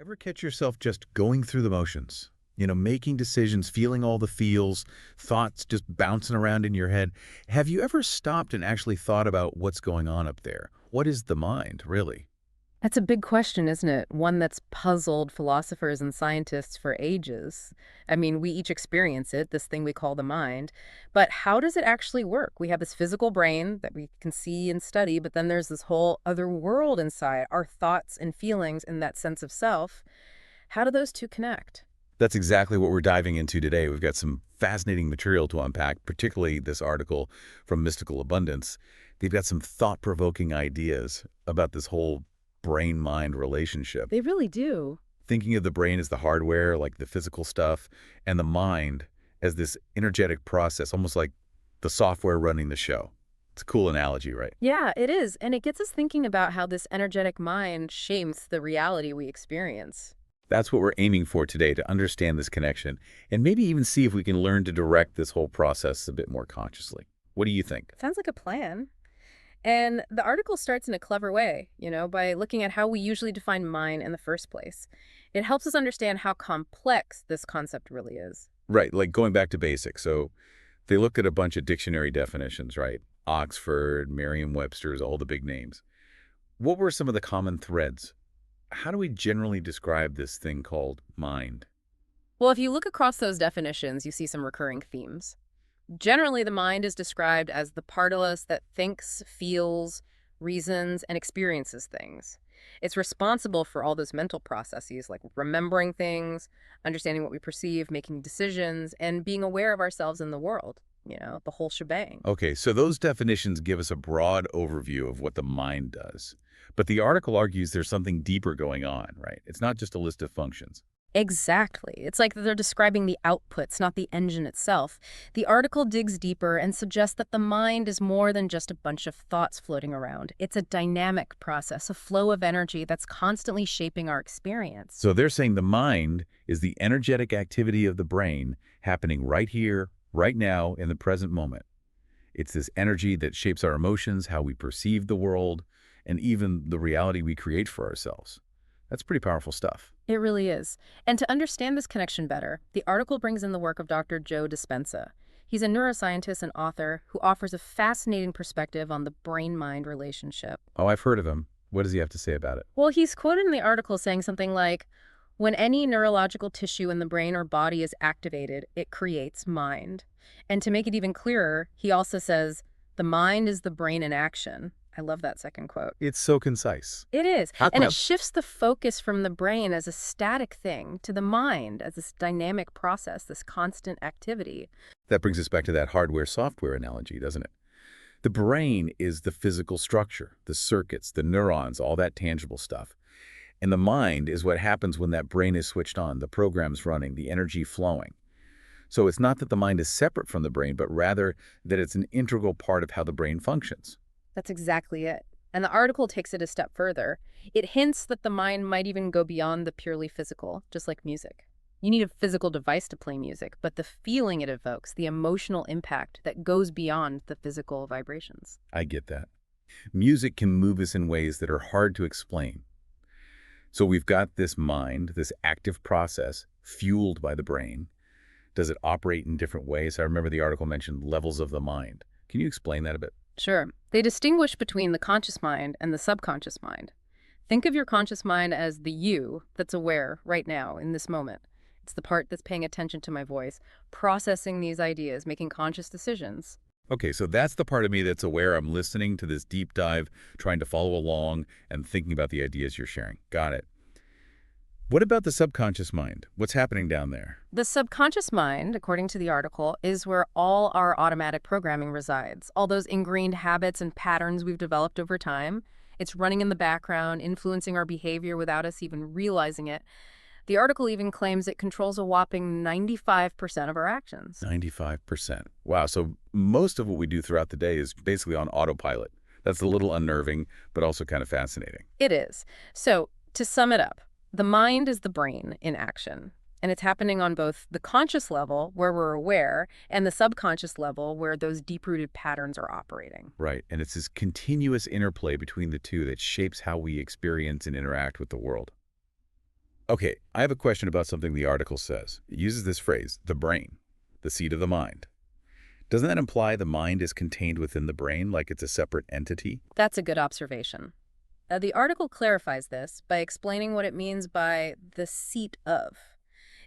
Ever catch yourself just going through the motions? Making decisions, feeling all the feels, thoughts just bouncing around in your head. Have you ever stopped and actually thought about what's going on up there? What is the mind, really? That's a big question, isn't it? One that's puzzled philosophers and scientists for ages. I mean, we each experience it, this thing we call the mind. But how does it actually work? We have this physical brain that we can see and study, but then there's this whole other world inside, our thoughts and feelings and that sense of self. How do those two connect? That's exactly what we're diving into today. We've got some fascinating material to unpack, particularly this article from Mystical Abundance. They've got some thought-provoking ideas about this whole brain-mind relationship. They really do. Thinking of the brain as the hardware, like the physical stuff, and the mind as this energetic process, almost like the software running the show. It's a cool analogy, right? Yeah, it is. And it gets us thinking about how this energetic mind shapes the reality we experience. That's what we're aiming for today, to understand this connection, and maybe even see if we can learn to direct this whole process a bit more consciously. What do you think? Sounds like a plan. And the article starts in a clever way, by looking at how we usually define mind in the first place. It helps us understand how complex this concept really is. Right, like going back to basics. So they looked at a bunch of dictionary definitions, right? Oxford, Merriam-Webster's, all the big names. What were some of the common threads? How do we generally describe this thing called mind? Well, if you look across those definitions, you see some recurring themes. Generally, the mind is described as the part of us that thinks, feels, reasons, and experiences things. It's responsible for all those mental processes like remembering things, understanding what we perceive, making decisions, and being aware of ourselves in the world. The whole shebang. Okay, so those definitions give us a broad overview of what the mind does. But the article argues there's something deeper going on, right? It's not just a list of functions. Exactly. It's like they're describing the outputs, not the engine itself. The article digs deeper and suggests that the mind is more than just a bunch of thoughts floating around. It's a dynamic process, a flow of energy that's constantly shaping our experience. So they're saying the mind is the energetic activity of the brain happening right here, right now, in the present moment. It's this energy that shapes our emotions, how we perceive the world, and even the reality we create for ourselves. That's pretty powerful stuff. It really is. And to understand this connection better, the article brings in the work of Dr. Joe Dispenza. He's a neuroscientist and author who offers a fascinating perspective on the brain-mind relationship. Oh, I've heard of him. What does he have to say about it? Well, he's quoted in the article saying something like, when any neurological tissue in the brain or body is activated, it creates mind. And to make it even clearer, he also says, the mind is the brain in action. I love that second quote. It's so concise. It is. How And come? it shifts the focus from the brain as a static thing to the mind as this dynamic process, this constant activity. That brings us back to that hardware-software analogy, doesn't it? The brain is the physical structure, the circuits, the neurons, all that tangible stuff. And the mind is what happens when that brain is switched on, the program's running, the energy flowing. So it's not that the mind is separate from the brain, but rather that it's an integral part of how the brain functions. That's exactly it. And the article takes it a step further. It hints that the mind might even go beyond the purely physical, just like music. You need a physical device to play music, but the feeling it evokes, the emotional impact that goes beyond the physical vibrations. I get that. Music can move us in ways that are hard to explain. So we've got this mind, this active process, fueled by the brain. Does it operate in different ways? I remember the article mentioned levels of the mind. Can you explain that a bit? Sure. They distinguish between the conscious mind and the subconscious mind. Think of your conscious mind as the you that's aware right now in this moment. It's the part that's paying attention to my voice, processing these ideas, making conscious decisions. Okay, so that's the part of me that's aware I'm listening to this deep dive, trying to follow along and thinking about the ideas you're sharing. Got it. What about the subconscious mind? What's happening down there? The subconscious mind, according to the article, is where all our automatic programming resides. All those ingrained habits and patterns we've developed over time. It's running in the background, influencing our behavior without us even realizing it. The article even claims it controls a whopping 95% of our actions. 95%. Wow, so most of what we do throughout the day is basically on autopilot. That's a little unnerving, but also kind of fascinating. It is. So, to sum it up, the mind is the brain in action. And it's happening on both the conscious level, where we're aware, and the subconscious level, where those deep-rooted patterns are operating. Right, and it's this continuous interplay between the two that shapes how we experience and interact with the world. Okay, I have a question about something the article says. It uses this phrase, the brain, the seat of the mind. Doesn't that imply the mind is contained within the brain, like it's a separate entity? That's a good observation. The article clarifies this by explaining what it means by the seat of.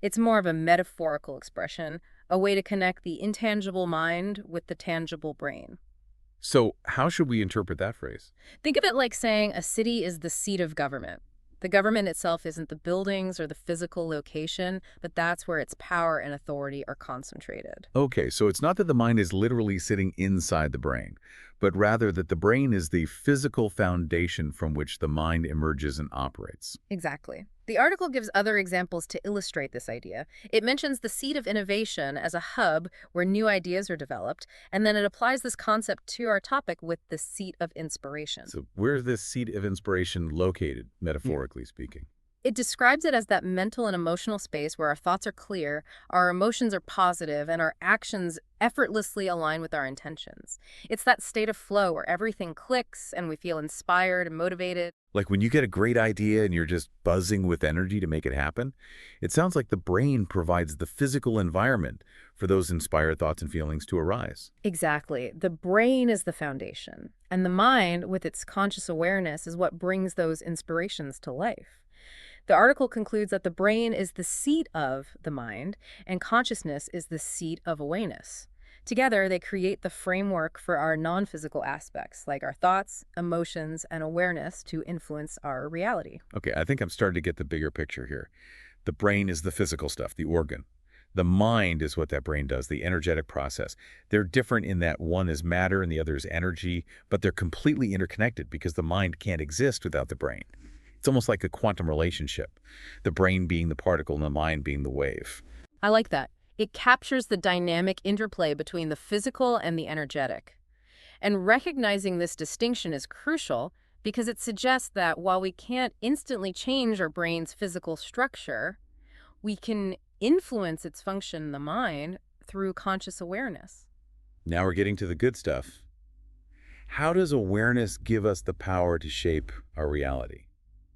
It's more of a metaphorical expression, a way to connect the intangible mind with the tangible brain. So how should we interpret that phrase? Think of it like saying a city is the seat of government. The government itself isn't the buildings or the physical location, but that's where its power and authority are concentrated. Okay, so it's not that the mind is literally sitting inside the brain, but rather that the brain is the physical foundation from which the mind emerges and operates. Exactly. The article gives other examples to illustrate this idea. It mentions the seat of innovation as a hub where new ideas are developed, and then it applies this concept to our topic with the seat of inspiration. So where's this seat of inspiration located, metaphorically speaking? It describes it as that mental and emotional space where our thoughts are clear, our emotions are positive, and our actions effortlessly align with our intentions. It's that state of flow where everything clicks and we feel inspired and motivated. Like when you get a great idea and you're just buzzing with energy to make it happen, it sounds like the brain provides the physical environment for those inspired thoughts and feelings to arise. Exactly. The brain is the foundation, and the mind, with its conscious awareness, is what brings those inspirations to life. The article concludes that the brain is the seat of the mind, and consciousness is the seat of awareness. Together, they create the framework for our non-physical aspects, like our thoughts, emotions, and awareness to influence our reality. Okay, I think I'm starting to get the bigger picture here. The brain is the physical stuff, the organ. The mind is what that brain does, the energetic process. They're different in that one is matter and the other is energy, but they're completely interconnected because the mind can't exist without the brain. It's almost like a quantum relationship, the brain being the particle and the mind being the wave. I like that. It captures the dynamic interplay between the physical and the energetic. And recognizing this distinction is crucial because it suggests that while we can't instantly change our brain's physical structure, we can influence its function in the mind through conscious awareness. Now we're getting to the good stuff. How does awareness give us the power to shape our reality?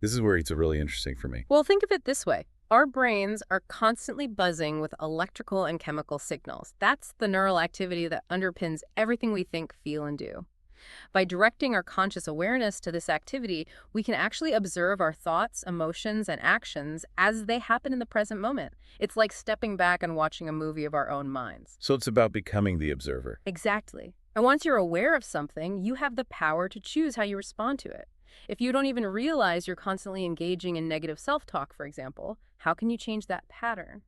This is where it's really interesting for me. Well, think of it this way. Our brains are constantly buzzing with electrical and chemical signals. That's the neural activity that underpins everything we think, feel, and do. By directing our conscious awareness to this activity, we can actually observe our thoughts, emotions, and actions as they happen in the present moment. It's like stepping back and watching a movie of our own minds. So it's about becoming the observer. Exactly. And once you're aware of something, you have the power to choose how you respond to it. If you don't even realize you're constantly engaging in negative self-talk, for example, how can you change that pattern?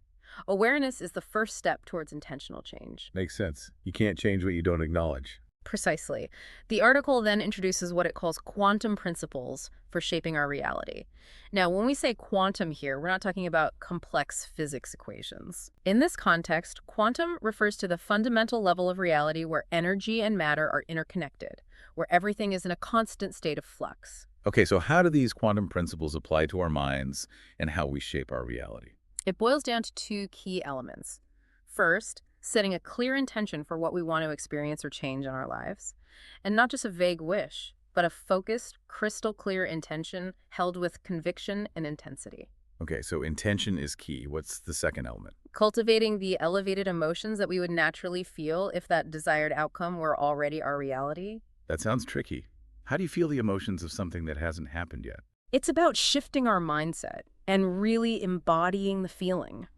Awareness is the first step towards intentional change. Makes sense. You can't change what you don't acknowledge. Precisely. The article then introduces what it calls quantum principles for shaping our reality. Now, when we say quantum here, we're not talking about complex physics equations. In this context, quantum refers to the fundamental level of reality where energy and matter are interconnected, where everything is in a constant state of flux. Okay, so how do these quantum principles apply to our minds and how we shape our reality? It boils down to two key elements. First, setting a clear intention for what we want to experience or change in our lives. And not just a vague wish, but a focused, crystal clear intention held with conviction and intensity. Okay, so intention is key. What's the second element? Cultivating the elevated emotions that we would naturally feel if that desired outcome were already our reality. That sounds tricky. How do you feel the emotions of something that hasn't happened yet? It's about shifting our mindset and really embodying the feeling.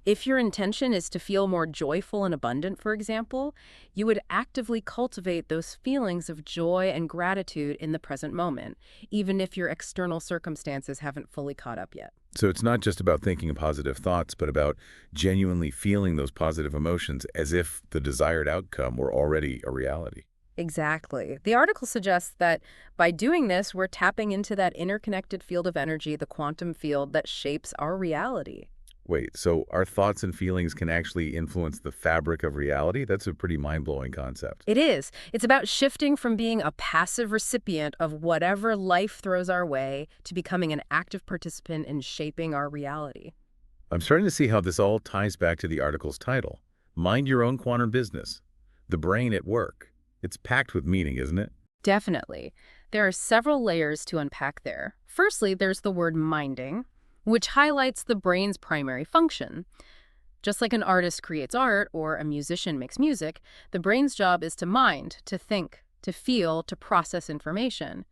If your intention is to feel more joyful and abundant, for example, you would actively cultivate those feelings of joy and gratitude in the present moment, even if your external circumstances haven't fully caught up yet. So it's not just about thinking positive thoughts, but about genuinely feeling those positive emotions as if the desired outcome were already a reality. Exactly. The article suggests that by doing this, we're tapping into that interconnected field of energy, the quantum field that shapes our reality. Wait, so our thoughts and feelings can actually influence the fabric of reality? That's a pretty mind-blowing concept. It is. It's about shifting from being a passive recipient of whatever life throws our way to becoming an active participant in shaping our reality. I'm starting to see how this all ties back to the article's title. Mind your own quantum business. The brain at work. It's packed with meaning, isn't it? Definitely. There are several layers to unpack there. Firstly, there's the word minding. which highlights the brain's primary function. Just like an artist creates art or a musician makes music, the brain's job is to mind, to think, to feel, to process information.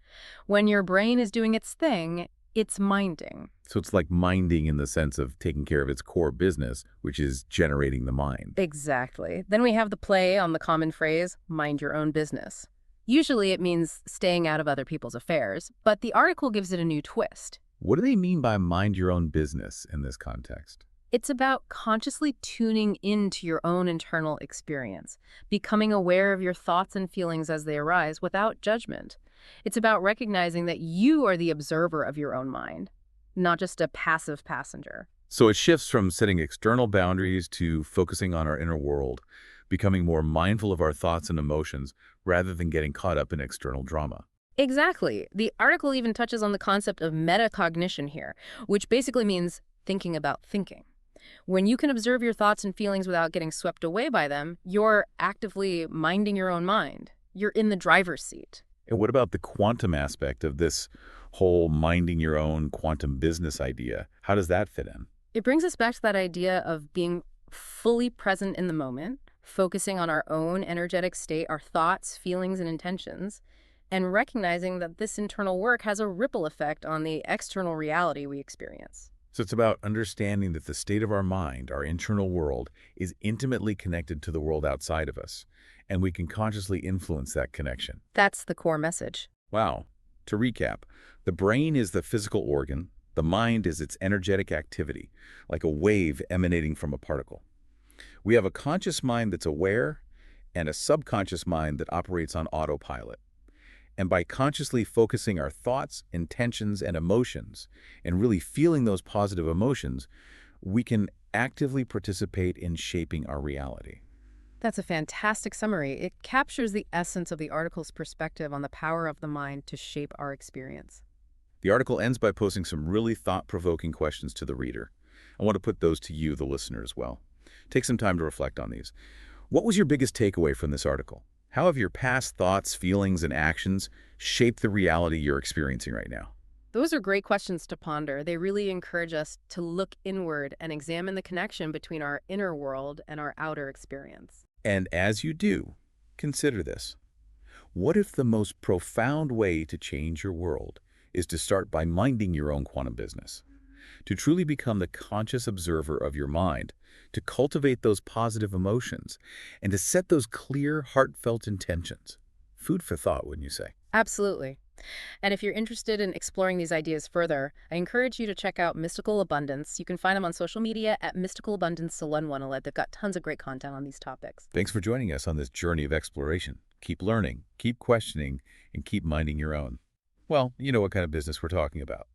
When your brain is doing its thing, it's minding. So it's like minding in the sense of taking care of its core business, which is generating the mind. Exactly. Then we have the play on the common phrase, mind your own business. Usually it means staying out of other people's affairs, but the article gives it a new twist. What do they mean by mind your own business in this context? It's about consciously tuning into your own internal experience, becoming aware of your thoughts and feelings as they arise without judgment. It's about recognizing that you are the observer of your own mind, not just a passive passenger. So it shifts from setting external boundaries to focusing on our inner world, becoming more mindful of our thoughts and emotions rather than getting caught up in external drama. Exactly. The article even touches on the concept of metacognition here, which basically means thinking about thinking. When you can observe your thoughts and feelings without getting swept away by them, you're actively minding your own mind. You're in the driver's seat. And what about the quantum aspect of this whole minding your own quantum business idea? How does that fit in? It brings us back to that idea of being fully present in the moment, focusing on our own energetic state, our thoughts, feelings, and intentions, and recognizing that this internal work has a ripple effect on the external reality we experience. So it's about understanding that the state of our mind, our internal world, is intimately connected to the world outside of us, and we can consciously influence that connection. That's the core message. Wow. To recap, the brain is the physical organ, the mind is its energetic activity, like a wave emanating from a particle. We have a conscious mind that's aware and a subconscious mind that operates on autopilot. And by consciously focusing our thoughts, intentions, and emotions, and really feeling those positive emotions, we can actively participate in shaping our reality. That's a fantastic summary. It captures the essence of the article's perspective on the power of the mind to shape our experience. The article ends by posing some really thought-provoking questions to the reader. I want to put those to you, the listener, as well. Take some time to reflect on these. What was your biggest takeaway from this article? How have your past thoughts, feelings, and actions shaped the reality you're experiencing right now? Those are great questions to ponder. They really encourage us to look inward and examine the connection between our inner world and our outer experience. And as you do, consider this. What if the most profound way to change your world is to start by minding your own quantum business? To truly become the conscious observer of your mind, to cultivate those positive emotions, and to set those clear, heartfelt intentions. Food for thought, wouldn't you say? Absolutely. And if you're interested in exploring these ideas further, I encourage you to check out Mystical Abundance. You can find them on social media at Mystical Abundance Salon. They've got tons of great content on these topics. Thanks for joining us on this journey of exploration. Keep learning, keep questioning, and keep minding your own. Well, you know what kind of business we're talking about.